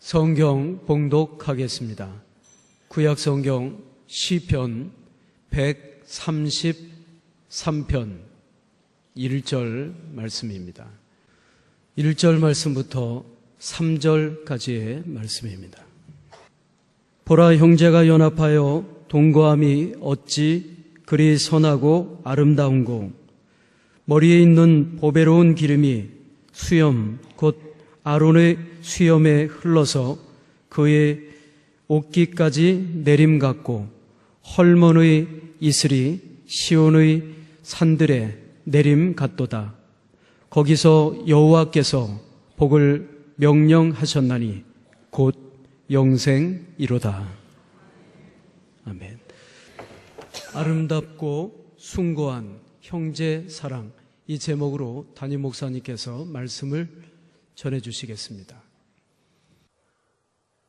성경 봉독하겠습니다. 구약성경 시편 133편 1절 말씀입니다. 1절 말씀부터 3절까지의 말씀입니다. 보라, 형제가 연합하여 동거함이 어찌 그리 선하고 아름다운고, 머리에 있는 보배로운 기름이 수염 곧 아론의 수염에 흘러서 그의 옷깃까지 내림 같고, 헐몬의 이슬이 시온의 산들에 내림 같도다. 거기서 여호와께서 복을 명령하셨나니 곧 영생이로다. 아멘. 아름답고 숭고한 형제 사랑, 이 제목으로 담임 목사님께서 말씀을 전해주시겠습니다.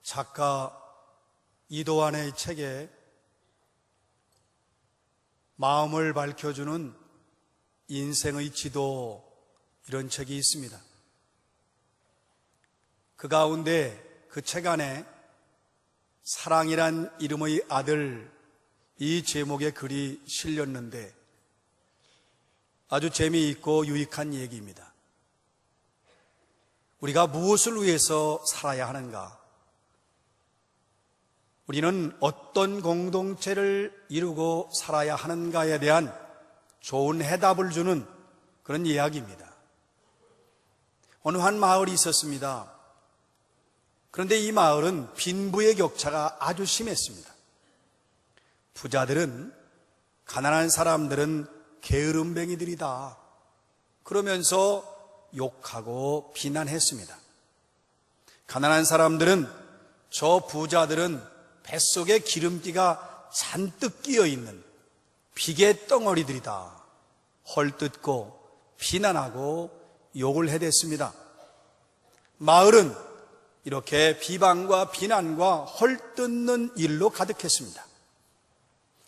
작가 이도환의 책에 마음을 밝혀주는 인생의 지도, 이런 책이 있습니다. 그 가운데 그 책 안에 사랑이란 이름의 아들, 이 제목의 글이 실렸는데 아주 재미있고 유익한 얘기입니다. 우리가 무엇을 위해서 살아야 하는가? 우리는 어떤 공동체를 이루고 살아야 하는가에 대한 좋은 해답을 주는 그런 이야기입니다. 어느 한 마을이 있었습니다. 그런데 이 마을은 빈부의 격차가 아주 심했습니다. 부자들은, 가난한 사람들은 게으름뱅이들이다, 그러면서 욕하고 비난했습니다. 가난한 사람들은, 저 부자들은 뱃속에 기름기가 잔뜩 끼어있는 비계 덩어리들이다, 헐뜯고 비난하고 욕을 해댔습니다. 마을은 이렇게 비방과 비난과 헐뜯는 일로 가득했습니다.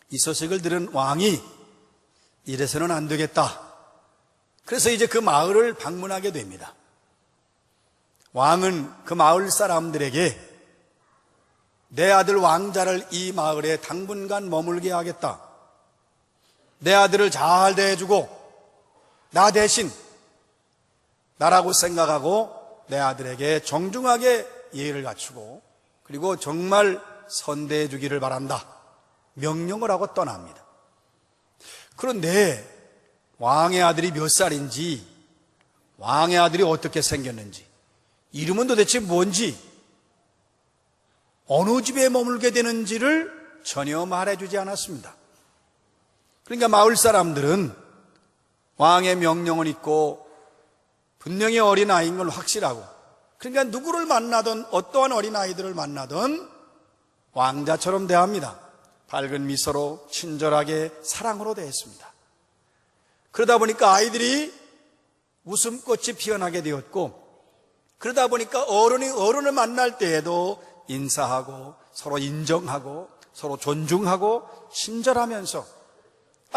이 소식을 들은 왕이 이래서는 안 되겠다, 그래서 이제 그 마을을 방문하게 됩니다. 왕은 그 마을 사람들에게 내 아들 왕자를 이 마을에 당분간 머물게 하겠다, 내 아들을 잘 대해주고 나 대신 나라고 생각하고 내 아들에게 정중하게 예의를 갖추고 그리고 정말 선대해 주기를 바란다, 명령을 하고 떠납니다. 그런데 왕의 아들이 몇 살인지, 왕의 아들이 어떻게 생겼는지, 이름은 도대체 뭔지, 어느 집에 머물게 되는지를 전혀 말해주지 않았습니다. 그러니까 마을 사람들은 왕의 명령은 있고 분명히 어린아이인 걸 확실하고, 그러니까 누구를 만나든, 어떠한 어린아이들을 만나든 왕자처럼 대합니다. 밝은 미소로 친절하게 사랑으로 대했습니다. 그러다 보니까 아이들이 웃음꽃이 피어나게 되었고, 그러다 보니까 어른을 만날 때에도 인사하고 서로 인정하고 서로 존중하고 친절하면서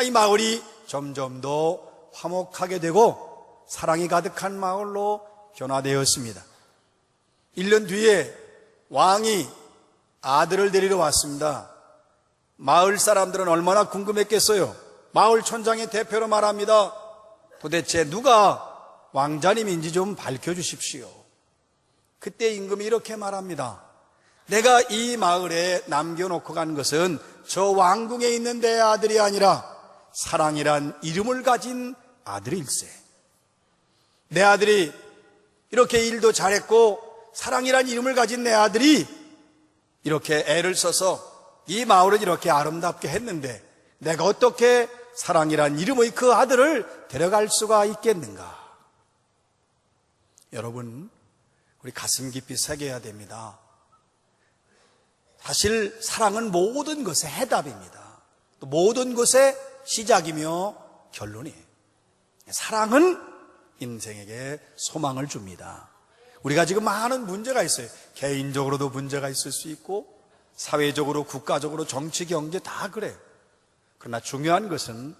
이 마을이 점점 더 화목하게 되고 사랑이 가득한 마을로 변화되었습니다. 1년 뒤에 왕이 아들을 데리러 왔습니다. 마을 사람들은 얼마나 궁금했겠어요. 마을 촌장의 대표로 말합니다. 도대체 누가 왕자님인지 좀 밝혀주십시오. 그때 임금이 이렇게 말합니다. 내가 이 마을에 남겨놓고 간 것은 저 왕궁에 있는 내 아들이 아니라 사랑이란 이름을 가진 아들일세. 내 아들이 이렇게 일도 잘했고 사랑이란 이름을 가진 내 아들이 이렇게 애를 써서 이 마을을 이렇게 아름답게 했는데 내가 어떻게 사랑이란 이름의 그 아들을 데려갈 수가 있겠는가? 여러분, 우리 가슴 깊이 새겨야 됩니다. 사실 사랑은 모든 것의 해답입니다. 또 모든 것의 시작이며 결론이에요. 사랑은 인생에게 소망을 줍니다. 우리가 지금 많은 문제가 있어요. 개인적으로도 문제가 있을 수 있고 사회적으로, 국가적으로, 정치, 경제 다 그래요. 그러나 중요한 것은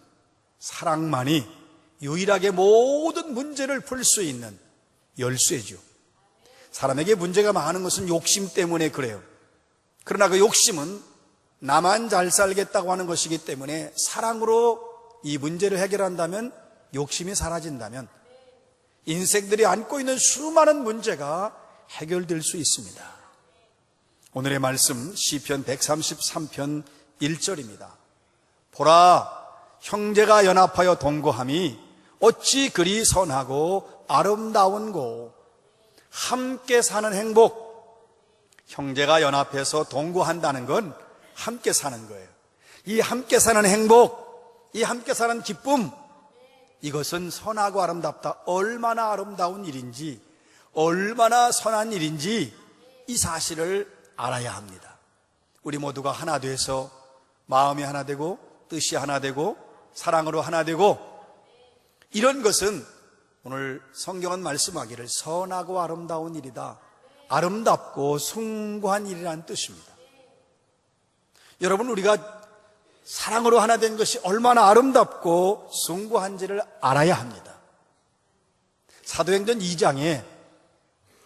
사랑만이 유일하게 모든 문제를 풀 수 있는 열쇠죠. 사람에게 문제가 많은 것은 욕심 때문에 그래요. 그러나 그 욕심은 나만 잘 살겠다고 하는 것이기 때문에 사랑으로 이 문제를 해결한다면, 욕심이 사라진다면 인생들이 안고 있는 수많은 문제가 해결될 수 있습니다. 오늘의 말씀 시편 133편 1절입니다. 보라, 형제가 연합하여 동거함이 어찌 그리 선하고 아름다운고. 함께 사는 행복, 형제가 연합해서 동거한다는 건 함께 사는 거예요. 이 함께 사는 행복, 이 함께 사는 기쁨, 이것은 선하고 아름답다. 얼마나 아름다운 일인지, 얼마나 선한 일인지 이 사실을 알아야 합니다. 우리 모두가 하나 돼서 마음이 하나 되고 뜻이 하나 되고 사랑으로 하나 되고, 이런 것은 오늘 성경은 말씀하기를 선하고 아름다운 일이다, 아름답고 숭고한 일이라는 뜻입니다. 여러분, 우리가 사랑으로 하나 된 것이 얼마나 아름답고 숭고한지를 알아야 합니다. 사도행전 2장에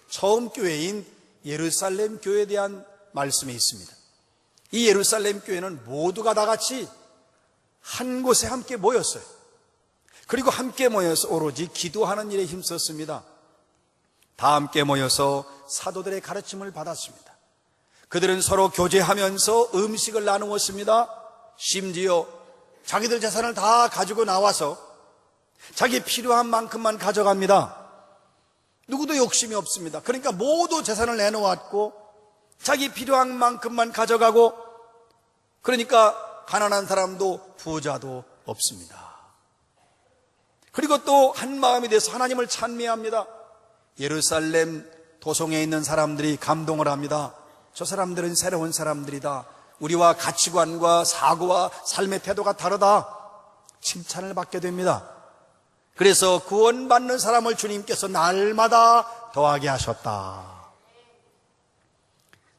처음 교회인 예루살렘 교회에 대한 말씀이 있습니다. 이 예루살렘 교회는 모두가 다 같이 한 곳에 함께 모였어요. 그리고 함께 모여서 오로지 기도하는 일에 힘썼습니다. 다 함께 모여서 사도들의 가르침을 받았습니다. 그들은 서로 교제하면서 음식을 나누었습니다. 심지어 자기들 재산을 다 가지고 나와서 자기 필요한 만큼만 가져갑니다. 누구도 욕심이 없습니다. 그러니까 모두 재산을 내놓았고 자기 필요한 만큼만 가져가고, 그러니까 가난한 사람도 부자도 없습니다. 그리고 또 한 마음이 돼서 하나님을 찬미합니다. 예루살렘 도성에 있는 사람들이 감동을 합니다. 저 사람들은 새로운 사람들이다. 우리와 가치관과 사고와 삶의 태도가 다르다. 칭찬을 받게 됩니다. 그래서 구원받는 사람을 주님께서 날마다 더하게 하셨다.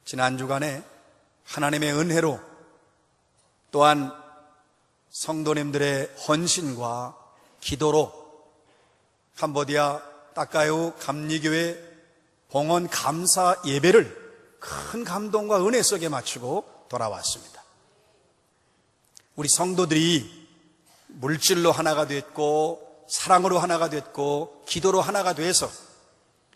지난 주간에 하나님의 은혜로, 또한 성도님들의 헌신과 기도로 캄보디아 따까유 감리교회 봉헌 감사 예배를 큰 감동과 은혜 속에 마치고 돌아왔습니다. 우리 성도들이 물질로 하나가 됐고 사랑으로 하나가 됐고 기도로 하나가 돼서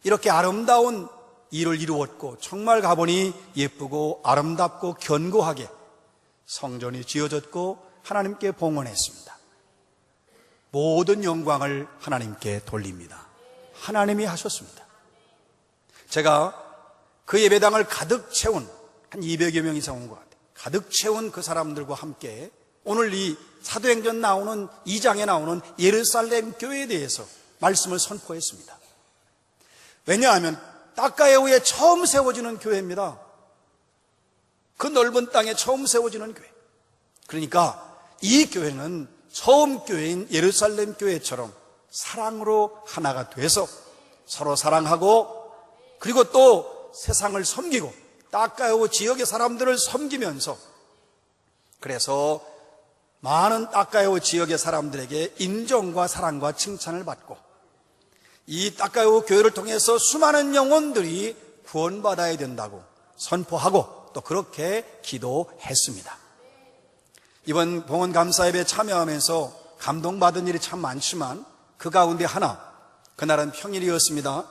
이렇게 아름다운 일을 이루었고, 정말 가보니 예쁘고 아름답고 견고하게 성전이 지어졌고 하나님께 봉헌했습니다. 모든 영광을 하나님께 돌립니다. 하나님이 하셨습니다. 제가 그 예배당을 가득 채운 한 200여 명 이상 온 것 같아요. 가득 채운 그 사람들과 함께 오늘 이 사도행전 나오는 2장에 나오는 예루살렘 교회에 대해서 말씀을 선포했습니다. 왜냐하면 따까야후에 처음 세워지는 교회입니다. 그 넓은 땅에 처음 세워지는 교회. 그러니까 이 교회는 처음 교회인 예루살렘 교회처럼 사랑으로 하나가 돼서 서로 사랑하고, 그리고 또 세상을 섬기고 따까야후 지역의 사람들을 섬기면서, 그래서 많은 따까야후 지역의 사람들에게 인정과 사랑과 칭찬을 받고, 이 따까야후 교회를 통해서 수많은 영혼들이 구원받아야 된다고 선포하고 또 그렇게 기도했습니다. 이번 봉헌 감사 예배에 참여하면서 감동받은 일이 참 많지만 그 가운데 하나, 그날은 평일이었습니다.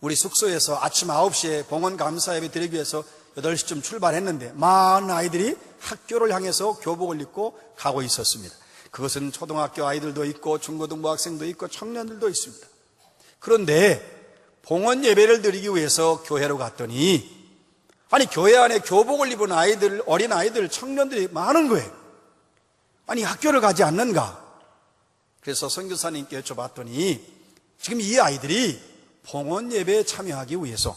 우리 숙소에서 아침 9시에 봉헌 감사 예배 드리기 위해서 8시쯤 출발했는데 많은 아이들이 학교를 향해서 교복을 입고 가고 있었습니다. 그것은 초등학교 아이들도 있고 중고등부 학생도 있고 청년들도 있습니다. 그런데 봉헌 예배를 드리기 위해서 교회로 갔더니, 아니 교회 안에 교복을 입은 아이들, 어린 아이들, 청년들이 많은 거예요. 아니 학교를 가지 않는가? 그래서 선교사님께 여쭤봤더니 지금 이 아이들이 봉헌 예배에 참여하기 위해서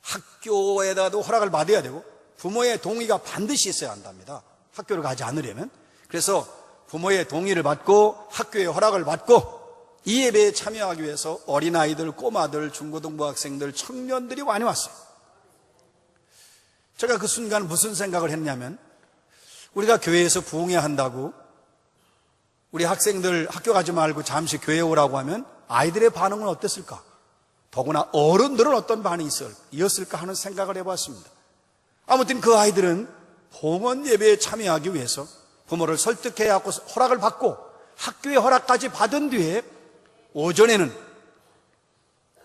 학교에다도 허락을 받아야 되고 부모의 동의가 반드시 있어야 한답니다. 학교를 가지 않으려면. 그래서 부모의 동의를 받고 학교의 허락을 받고 이 예배에 참여하기 위해서 어린아이들, 꼬마들, 중고등부 학생들, 청년들이 많이 왔어요. 제가 그 순간 무슨 생각을 했냐면, 우리가 교회에서 부흥해야 한다고 우리 학생들 학교 가지 말고 잠시 교회에 오라고 하면 아이들의 반응은 어땠을까? 더구나 어른들은 어떤 반응이 이었을까 하는 생각을 해봤습니다. 아무튼 그 아이들은 봉헌 예배에 참여하기 위해서 부모를 설득해야 하고 허락을 받고 학교의 허락까지 받은 뒤에 오전에는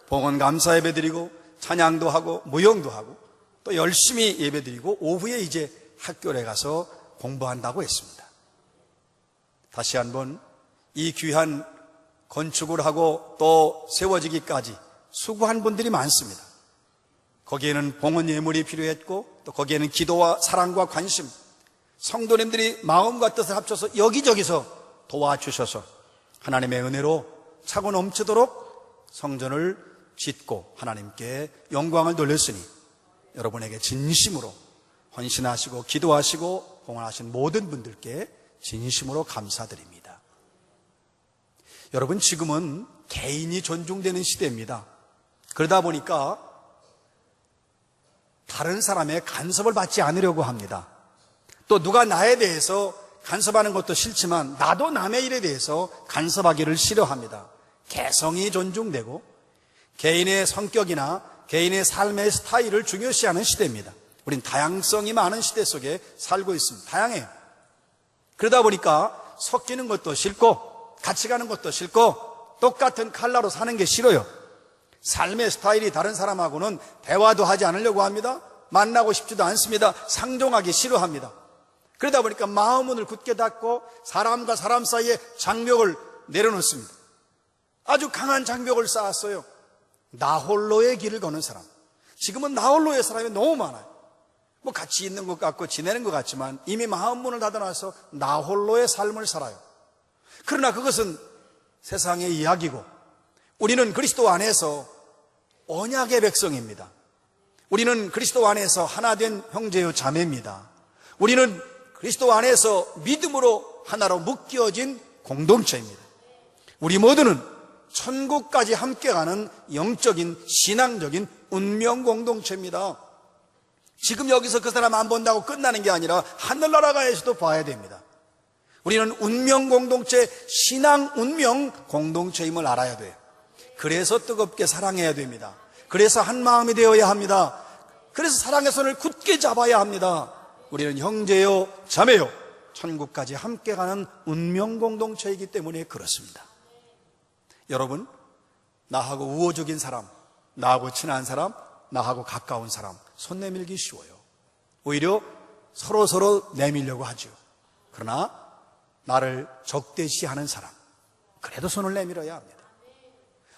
봉헌 감사 예배 드리고 찬양도 하고 무용도 하고 또 열심히 예배 드리고 오후에 이제 학교에 가서 공부한다고 했습니다. 다시 한번 이 귀한 건축을 하고 또 세워지기까지 수고한 분들이 많습니다. 거기에는 봉헌 예물이 필요했고 또 거기에는 기도와 사랑과 관심, 성도님들이 마음과 뜻을 합쳐서 여기저기서 도와주셔서 하나님의 은혜로 차고 넘치도록 성전을 짓고 하나님께 영광을 돌렸으니 여러분에게 진심으로 헌신하시고 기도하시고 봉헌하신 모든 분들께 진심으로 감사드립니다. 여러분, 지금은 개인이 존중되는 시대입니다. 그러다 보니까 다른 사람의 간섭을 받지 않으려고 합니다. 또 누가 나에 대해서 간섭하는 것도 싫지만 나도 남의 일에 대해서 간섭하기를 싫어합니다. 개성이 존중되고 개인의 성격이나 개인의 삶의 스타일을 중요시하는 시대입니다. 우린 다양성이 많은 시대 속에 살고 있습니다. 다양해요. 그러다 보니까 섞이는 것도 싫고 같이 가는 것도 싫고 똑같은 컬러로 사는 게 싫어요. 삶의 스타일이 다른 사람하고는 대화도 하지 않으려고 합니다. 만나고 싶지도 않습니다. 상종하기 싫어합니다. 그러다 보니까 마음문을 굳게 닫고 사람과 사람 사이에 장벽을 내려놓습니다. 아주 강한 장벽을 쌓았어요. 나 홀로의 길을 걷는 사람. 지금은 나 홀로의 사람이 너무 많아요. 뭐 같이 있는 것 같고 지내는 것 같지만 이미 마음문을 닫아놔서 나 홀로의 삶을 살아요. 그러나 그것은 세상의 이야기고 우리는 그리스도 안에서 언약의 백성입니다. 우리는 그리스도 안에서 하나 된 형제요 자매입니다. 우리는 그리스도 안에서 믿음으로 하나로 묶여진 공동체입니다. 우리 모두는 천국까지 함께 가는 영적인 신앙적인 운명 공동체입니다. 지금 여기서 그 사람 안 본다고 끝나는 게 아니라 하늘나라가에서도 봐야 됩니다. 우리는 운명 공동체, 신앙 운명 공동체임을 알아야 돼요. 그래서 뜨겁게 사랑해야 됩니다. 그래서 한 마음이 되어야 합니다. 그래서 사랑의 손을 굳게 잡아야 합니다. 우리는 형제요 자매요 천국까지 함께 가는 운명 공동체이기 때문에 그렇습니다. 여러분, 나하고 우호적인 사람, 나하고 친한 사람, 나하고 가까운 사람 손 내밀기 쉬워요. 오히려 서로 내밀려고 하죠. 그러나 나를 적대시하는 사람, 그래도 손을 내밀어야 합니다.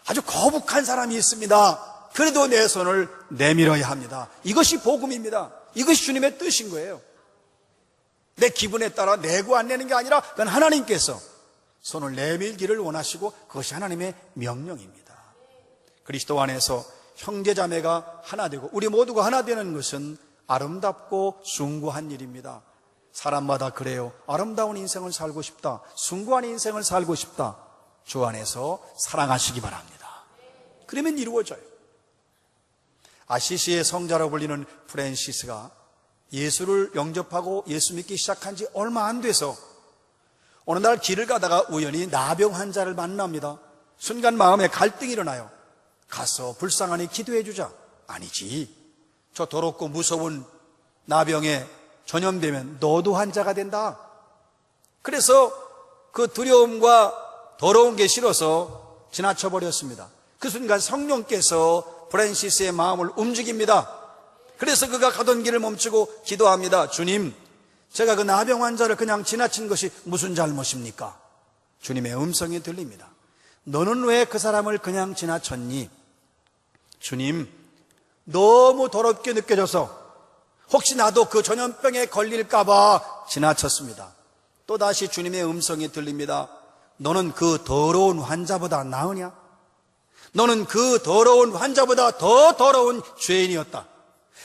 아주 거북한 사람이 있습니다. 그래도 내 손을 내밀어야 합니다. 이것이 복음입니다. 이것이 주님의 뜻인 거예요. 내 기분에 따라 내고 안 내는 게 아니라 그건 하나님께서 손을 내밀기를 원하시고 그것이 하나님의 명령입니다. 그리스도 안에서 형제자매가 하나 되고 우리 모두가 하나 되는 것은 아름답고 숭고한 일입니다. 사람마다 그래요. 아름다운 인생을 살고 싶다, 숭고한 인생을 살고 싶다. 주 안에서 사랑하시기 바랍니다. 그러면 이루어져요. 아시시의 성자로 불리는 프랜시스가 예수를 영접하고 예수 믿기 시작한 지 얼마 안 돼서 어느 날 길을 가다가 우연히 나병 환자를 만납니다. 순간 마음에 갈등이 일어나요. 가서 불쌍하니 기도해 주자. 아니지, 저 더럽고 무서운 나병에 전염되면 너도 환자가 된다. 그래서 그 두려움과 더러운 게 싫어서 지나쳐버렸습니다. 그 순간 성령께서 프랜시스의 마음을 움직입니다. 그래서 그가 가던 길을 멈추고 기도합니다. 주님, 제가 그 나병 환자를 그냥 지나친 것이 무슨 잘못입니까? 주님의 음성이 들립니다. 너는 왜 그 사람을 그냥 지나쳤니? 주님, 너무 더럽게 느껴져서 혹시 나도 그 전염병에 걸릴까봐 지나쳤습니다. 또다시 주님의 음성이 들립니다. 너는 그 더러운 환자보다 나으냐? 너는 그 더러운 환자보다 더 더러운 죄인이었다.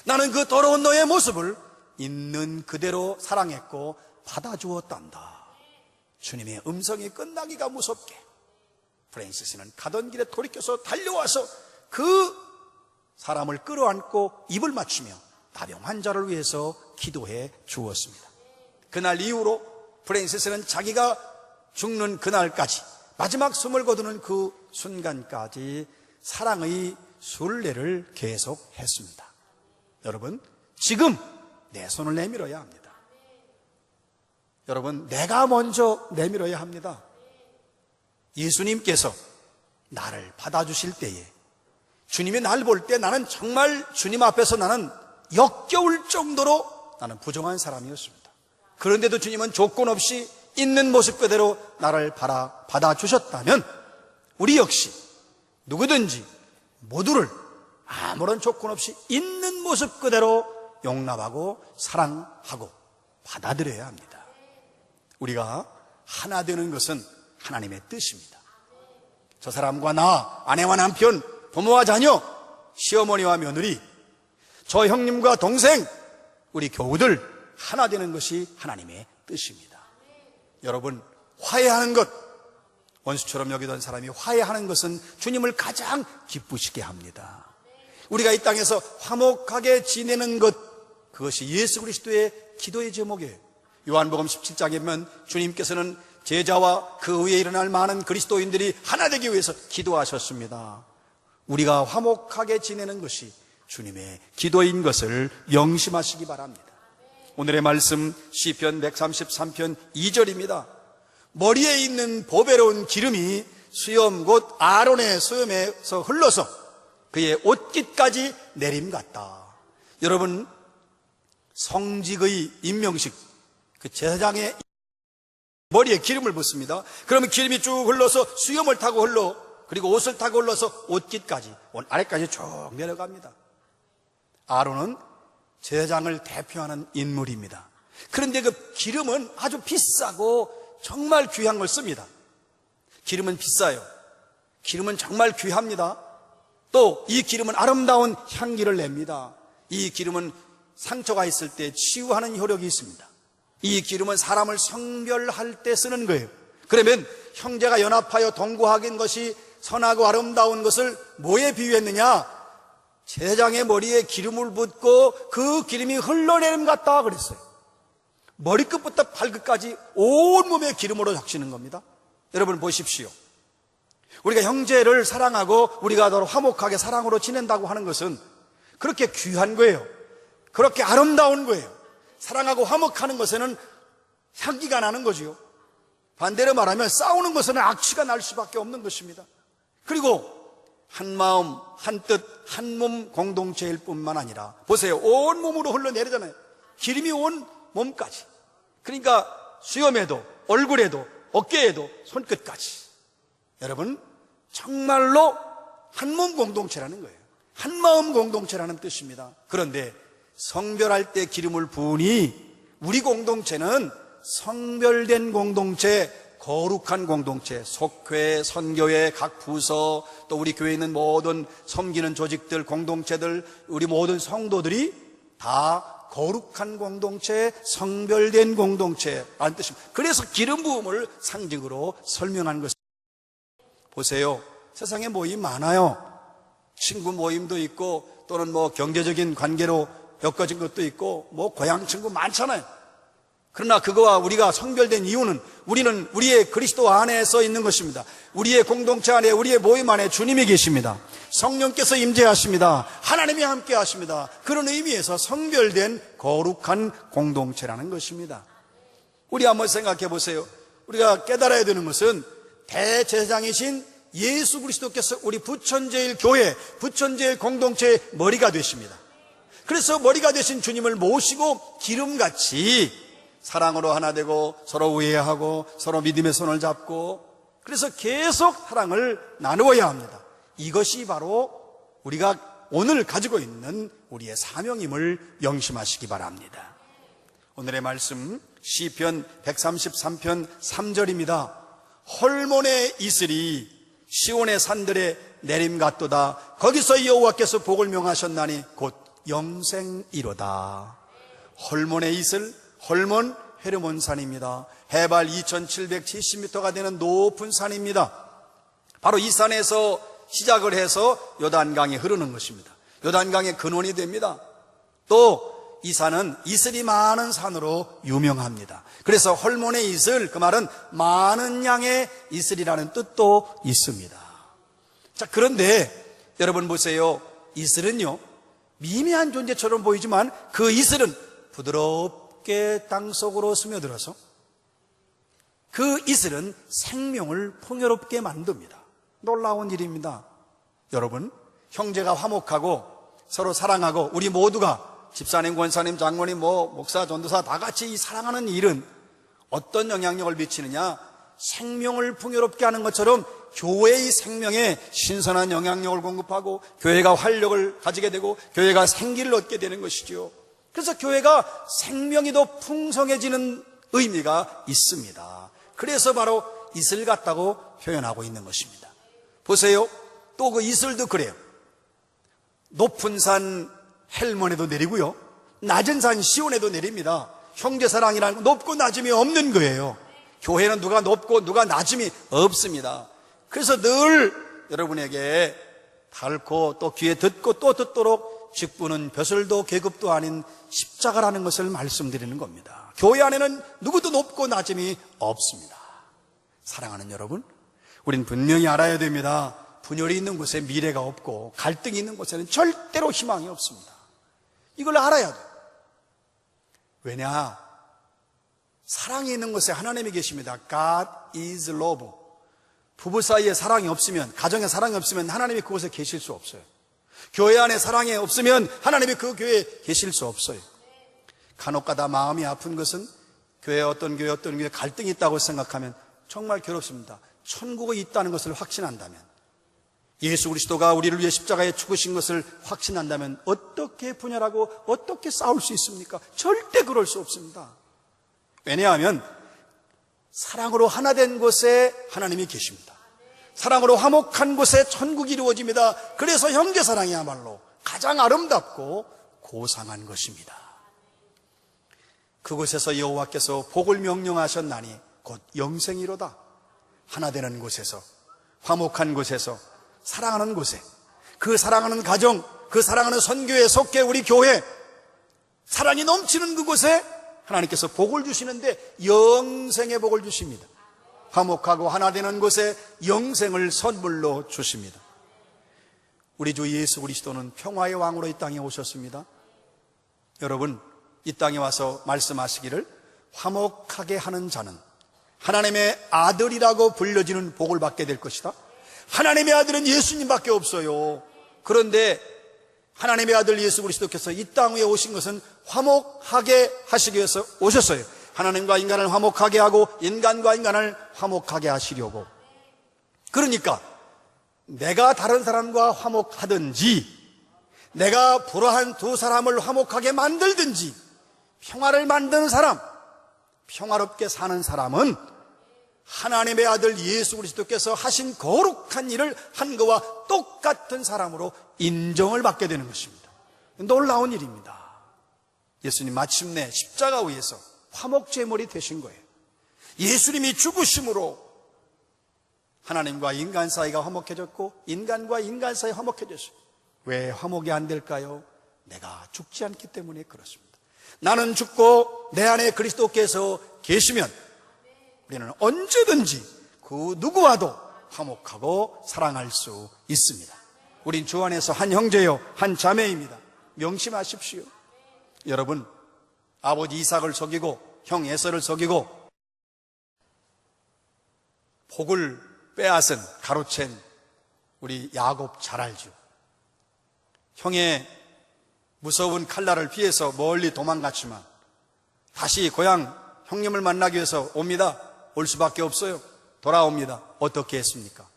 나는 그 더러운 너의 모습을 있는 그대로 사랑했고 받아주었단다. 주님의 음성이 끝나기가 무섭게 프랜시스는 가던 길에 돌이켜서 달려와서 그 사람을 끌어안고 입을 맞추며 나병 환자를 위해서 기도해 주었습니다. 그날 이후로 프랜시스는 자기가 죽는 그날까지, 마지막 숨을 거두는 그 순간까지 사랑의 순례를 계속했습니다. 여러분, 지금 내 손을 내밀어야 합니다. 여러분, 내가 먼저 내밀어야 합니다. 예수님께서 나를 받아주실 때에, 주님이 날 볼 때 나는 정말 주님 앞에서 나는 역겨울 정도로 나는 부정한 사람이었습니다. 그런데도 주님은 조건 없이 있는 모습 그대로 나를 받아주셨다면 우리 역시 누구든지 모두를 아무런 조건 없이 있는 모습 그대로 용납하고 사랑하고 받아들여야 합니다. 우리가 하나 되는 것은 하나님의 뜻입니다. 저 사람과 나, 아내와 남편, 부모와 자녀, 시어머니와 며느리, 저 형님과 동생, 우리 교우들 하나 되는 것이 하나님의 뜻입니다. 여러분, 화해하는 것, 원수처럼 여기던 사람이 화해하는 것은 주님을 가장 기쁘시게 합니다. 우리가 이 땅에서 화목하게 지내는 것, 그것이 예수 그리스도의 기도의 제목이에요. 요한복음 17장에 보면 주님께서는 제자와 그 위에 일어날 많은 그리스도인들이 하나 되기 위해서 기도하셨습니다. 우리가 화목하게 지내는 것이 주님의 기도인 것을 명심하시기 바랍니다. 오늘의 말씀 시편 133편 2절입니다. 머리에 있는 보배로운 기름이 수염 곧 아론의 수염에서 흘러서 그의 옷깃까지 내림같다. 여러분, 성직의 임명식, 그 제사장의 머리에 기름을 붓습니다. 그러면 기름이 쭉 흘러서 수염을 타고 흘러, 그리고 옷을 타고 흘러서 옷깃까지, 옷 아래까지 쭉 내려갑니다. 아론은 제사장을 대표하는 인물입니다. 그런데 그 기름은 아주 비싸고 정말 귀한 걸 씁니다. 기름은 비싸요. 기름은 정말 귀합니다. 또 이 기름은 아름다운 향기를 냅니다. 이 기름은 상처가 있을 때 치유하는 효력이 있습니다. 이 기름은 사람을 성별할 때 쓰는 거예요. 그러면 형제가 연합하여 동거하긴 것이 선하고 아름다운 것을 뭐에 비유했느냐? 제사장의 머리에 기름을 붓고 그 기름이 흘러내림 같다 그랬어요. 머리끝부터 발끝까지 온몸에 기름으로 적시는 겁니다. 여러분 보십시오. 우리가 형제를 사랑하고 우리가 더 화목하게 사랑으로 지낸다고 하는 것은 그렇게 귀한 거예요. 그렇게 아름다운 거예요. 사랑하고 화목하는 것에는 향기가 나는 거지요. 반대로 말하면 싸우는 것에는 악취가 날 수밖에 없는 것입니다. 그리고 한 마음, 한 뜻, 한 몸 공동체일 뿐만 아니라 보세요. 온 몸으로 흘러내리잖아요. 기름이 온 몸까지. 그러니까 수염에도, 얼굴에도, 어깨에도, 손끝까지. 여러분, 정말로 한 몸 공동체라는 거예요. 한 마음 공동체라는 뜻입니다. 그런데 성별할 때 기름을 부으니 우리 공동체는 성별된 공동체, 거룩한 공동체, 속회, 선교회, 각 부서, 또 우리 교회에 있는 모든 섬기는 조직들, 공동체들, 우리 모든 성도들이 다 거룩한 공동체, 성별된 공동체라는 뜻입니다. 그래서 기름 부음을 상징으로 설명한 것입니다. 보세요. 세상에 모임 많아요. 친구 모임도 있고 또는 뭐 경제적인 관계로 엮어진 것도 있고 뭐 고향 친구 많잖아요. 그러나 그거와 우리가 성별된 이유는 우리는 우리의 그리스도 안에서 있는 것입니다. 우리의 공동체 안에, 우리의 모임 안에 주님이 계십니다. 성령께서 임재하십니다. 하나님이 함께 하십니다. 그런 의미에서 성별된 거룩한 공동체라는 것입니다. 우리 한번 생각해 보세요. 우리가 깨달아야 되는 것은 대제사장이신 예수 그리스도께서 우리 부천제일 교회, 부천제일 공동체의 머리가 되십니다. 그래서 머리가 되신 주님을 모시고 기름같이 사랑으로 하나 되고 서로 우애하고 서로 믿음의 손을 잡고 그래서 계속 사랑을 나누어야 합니다. 이것이 바로 우리가 오늘 가지고 있는 우리의 사명임을 명심하시기 바랍니다. 오늘의 말씀 시편 133편 3절입니다. 헐몬의 이슬이 시온의 산들에 내림같도다. 거기서 여호와께서 복을 명하셨나니 곧 영생이로다. 헐몬의 이슬, 헐몬 헤르몬산입니다. 해발 2770m가 되는 높은 산입니다. 바로 이 산에서 시작을 해서 요단강에 흐르는 것입니다. 요단강의 근원이 됩니다. 또 이 산은 이슬이 많은 산으로 유명합니다. 그래서 헐몬의 이슬, 그 말은 많은 양의 이슬이라는 뜻도 있습니다. 자, 그런데 여러분 보세요. 이슬은요, 미미한 존재처럼 보이지만 그 이슬은 부드럽게 땅속으로 스며들어서 그 이슬은 생명을 풍요롭게 만듭니다. 놀라운 일입니다. 여러분, 형제가 화목하고 서로 사랑하고 우리 모두가 집사님, 권사님, 장로님, 목사, 전도사 다 같이 이 사랑하는 일은 어떤 영향력을 미치느냐? 생명을 풍요롭게 하는 것처럼 교회의 생명에 신선한 영향력을 공급하고 교회가 활력을 가지게 되고 교회가 생기를 얻게 되는 것이죠. 그래서 교회가 생명이 더 풍성해지는 의미가 있습니다. 그래서 바로 이슬 같다고 표현하고 있는 것입니다. 보세요. 또 그 이슬도 그래요. 높은 산 헬몬에도 내리고요, 낮은 산 시온에도 내립니다. 형제사랑이라는 건 높고 낮음이 없는 거예요. 교회는 누가 높고 누가 낮음이 없습니다. 그래서 늘 여러분에게 닳고 또 귀에 듣고 또 듣도록 직분은 벼슬도 계급도 아닌 십자가라는 것을 말씀드리는 겁니다. 교회 안에는 누구도 높고 낮음이 없습니다. 사랑하는 여러분, 우린 분명히 알아야 됩니다. 분열이 있는 곳에 미래가 없고 갈등이 있는 곳에는 절대로 희망이 없습니다. 이걸 알아야 돼요. 왜냐? 사랑이 있는 곳에 하나님이 계십니다. God is love. 부부 사이에 사랑이 없으면, 가정에 사랑이 없으면 하나님이 그곳에 계실 수 없어요. 교회 안에 사랑이 없으면 하나님이 그 교회에 계실 수 없어요. 간혹가다 마음이 아픈 것은 어떤 교회 갈등이 있다고 생각하면 정말 괴롭습니다. 천국에 있다는 것을 확신한다면, 예수 그리스도가 우리를 위해 십자가에 죽으신 것을 확신한다면 어떻게 분열하고 어떻게 싸울 수 있습니까? 절대 그럴 수 없습니다. 왜냐하면 사랑으로 하나 된 곳에 하나님이 계십니다. 사랑으로 화목한 곳에 천국이 이루어집니다. 그래서 형제사랑이야말로 가장 아름답고 고상한 것입니다. 그곳에서 여호와께서 복을 명령하셨나니 곧 영생이로다. 하나 되는 곳에서, 화목한 곳에서, 사랑하는 곳에, 그 사랑하는 가정, 그 사랑하는 선교회, 속계, 우리 교회, 사랑이 넘치는 그곳에 하나님께서 복을 주시는데 영생의 복을 주십니다. 화목하고 하나 되는 곳에 영생을 선물로 주십니다. 우리 주 예수 그리스도는 평화의 왕으로 이 땅에 오셨습니다. 여러분, 이 땅에 와서 말씀하시기를 화목하게 하는 자는 하나님의 아들이라고 불려지는 복을 받게 될 것이다. 하나님의 아들은 예수님밖에 없어요. 그런데 하나님의 아들 예수 그리스도께서 이 땅 위에 오신 것은 화목하게 하시기 위해서 오셨어요. 하나님과 인간을 화목하게 하고 인간과 인간을 화목하게 하시려고. 그러니까 내가 다른 사람과 화목하든지, 내가 불화한 두 사람을 화목하게 만들든지, 평화를 만드는 사람, 평화롭게 사는 사람은 하나님의 아들 예수 그리스도께서 하신 거룩한 일을 한 것과 똑같은 사람으로 인정을 받게 되는 것입니다. 놀라운 일입니다. 예수님 마침내 십자가 위에서 화목제물이 되신 거예요. 예수님이 죽으심으로 하나님과 인간 사이가 화목해졌고 인간과 인간 사이 화목해졌어요. 왜 화목이 안 될까요? 내가 죽지 않기 때문에 그렇습니다. 나는 죽고 내 안에 그리스도께서 계시면 우리는 언제든지 그 누구와도 화목하고 사랑할 수 있습니다. 우린 주 안에서 한 형제요 한 자매입니다. 명심하십시오. 여러분, 아버지 이삭을 속이고 형 에서를 속이고 복을 빼앗은, 가로챈 우리 야곱 잘 알죠. 형의 무서운 칼날을 피해서 멀리 도망갔지만 다시 고향 형님을 만나기 위해서 옵니다. 올 수밖에 없어요. 돌아옵니다. 어떻게 했습니까?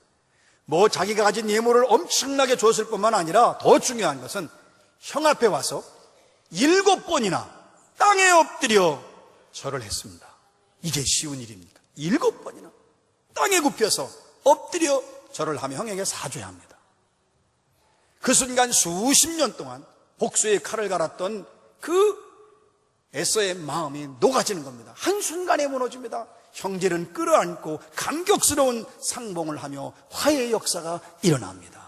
자기가 가진 예물을 엄청나게 줬을 뿐만 아니라 더 중요한 것은 형 앞에 와서 7번이나 땅에 엎드려 절을 했습니다. 이게 쉬운 일입니까? 7번이나 땅에 굽혀서 엎드려 절을 하며 형에게 사죄해야 합니다. 그 순간 수십 년 동안 복수의 칼을 갈았던 그 에서의 마음이 녹아지는 겁니다. 한순간에 무너집니다. 형제는 끌어안고 감격스러운 상봉을 하며 화해의 역사가 일어납니다.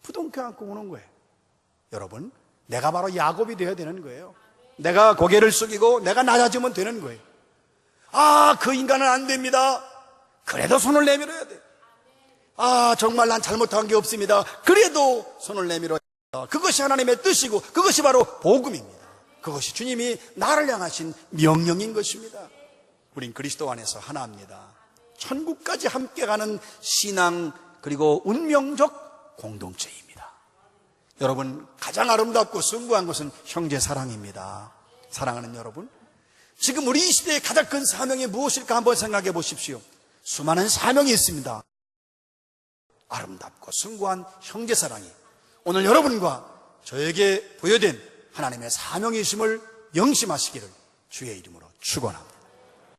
부둥켜 안고 오는 거예요. 여러분, 내가 바로 야곱이 되어야 되는 거예요. 내가 고개를 숙이고 내가 낮아지면 되는 거예요. 그 인간은 안 됩니다. 그래도 손을 내밀어야 돼요. 정말 난 잘못한 게 없습니다. 그래도 손을 내밀어야 합니다. 그것이 하나님의 뜻이고 그것이 바로 복음입니다. 그것이 주님이 나를 향하신 명령인 것입니다. 우린 그리스도 안에서 하나입니다. 천국까지 함께 가는 신앙 그리고 운명적 공동체입니다. 여러분, 가장 아름답고 숭고한 것은 형제 사랑입니다. 사랑하는 여러분, 지금 우리 이 시대의 가장 큰 사명이 무엇일까 한번 생각해 보십시오. 수많은 사명이 있습니다. 아름답고 숭고한 형제 사랑이 오늘 여러분과 저에게 부여된 하나님의 사명이심을 명심하시기를 주의 이름으로 축원합니다.